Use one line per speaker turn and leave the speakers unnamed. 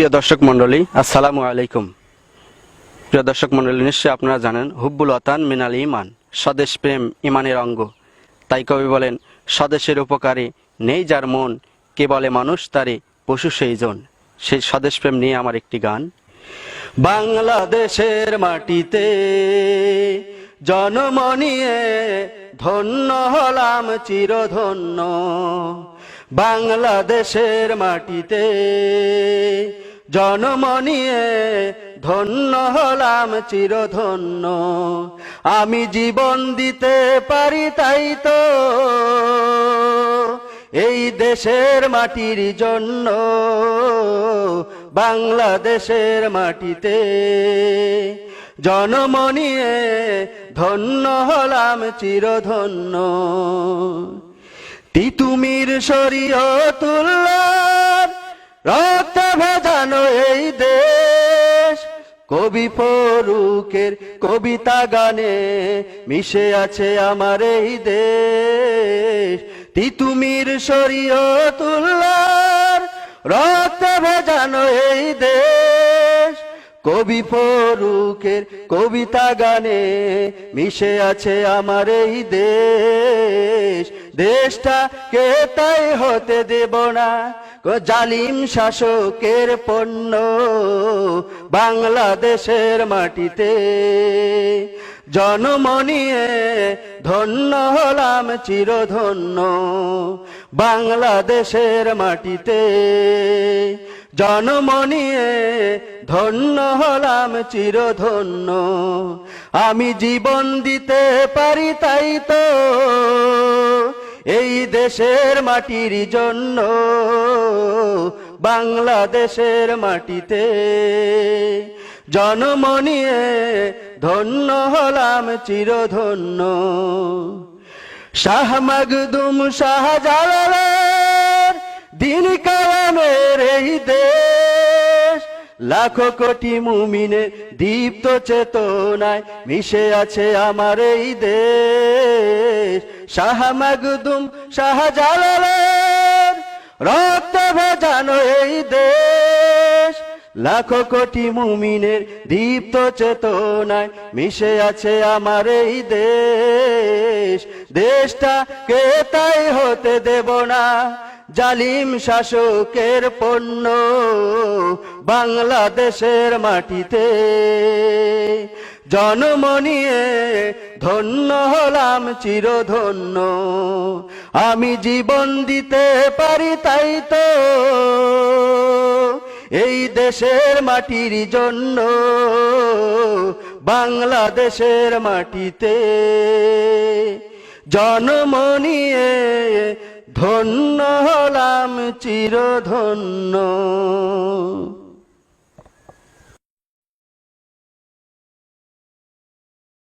প্রিয় দর্শক মণ্ডলী, আসসালামু আলাইকুম। প্রিয় দর্শক মণ্ডলী, নিশ্চয়ই আপনারা জানেন হুব্বুল ওয়াতান মিনাল ঈমান, স্বদেশ প্রেম ঈমানের অঙ্গ। তাই কবি বলেন, স্বদেশের উপকারে নেই যার মন, কে বলে মানুষ তারে পশু সেই জন। সেই স্বদেশ প্রেম নিয়ে আমার একটি গান। বাংলাদেশের মাটিতে জন্ম নিয়ে ধন্য হলাম চিরধন্য। বাংলাদেশের মাটিতে জন্ম নিয়ে ধন্য হলাম চিরধন্য। আমি জীবন দিতে পারি তাই তো এই দেশের মাটির জন্য। বাংলাদেশের মাটিতে জন্ম নিয়ে ধন্য হলাম চিরধন্য। তিতুমির শরীয়তুল্লাহর রক্ত ভেজানো এই দেশ, কবি ফরুকের কবিতা গানে মিশে আছে আমার এই দেশ। তিতুমির শরীয়তুল্লাহর রক্ত ভেজানো এই দেশ, কবি ফরুকের কবিতা গানে মিশে আছে আমার এই দেশ। দেশটা কে তাই হতে দেব না জালিম শাসকের পণ্য। বাংলাদেশের মাটিতে জন্ম নিয়ে ধন্য হলাম চিরধন্য। বাংলাদেশের মাটিতে জন্ম নিয়ে ধন্য হলাম চিরধন্য। আমি জীবন দিতে পারি তাই তো এই দেশের মাটির জন্য। বাংলাদেশের মাটিতে জন্ম নিয়ে ধন্য হলাম চিরধন্য। শাহ মাকদুম শাহজালালের দিন কালামের এই দেশ, লাখো কোটি মুমিনের দীপ্ত চেতনায় মিশে আছে আমার এই দেশ। শাহ মাকদুম শাহজালালের রক্ত ভেজানো এই দেশ, লাখো কোটি মুমিনের দীপ্ত চেতনায় মিশে আছে আমার এই দেশ। দেশটা কে তাই হতে দেব না জালিম শাসকের পণ্য। বাংলাদেশের মাটিতে জন্ম নিয়ে ধন্য হলাম চিরধন্য। আমি জীবন দিতে পারি তাই তো এই দেশের মাটির জন্য। বাংলাদেশের মাটিতে জন্ম নিয়ে ধন্য হলাম চিরধন্য।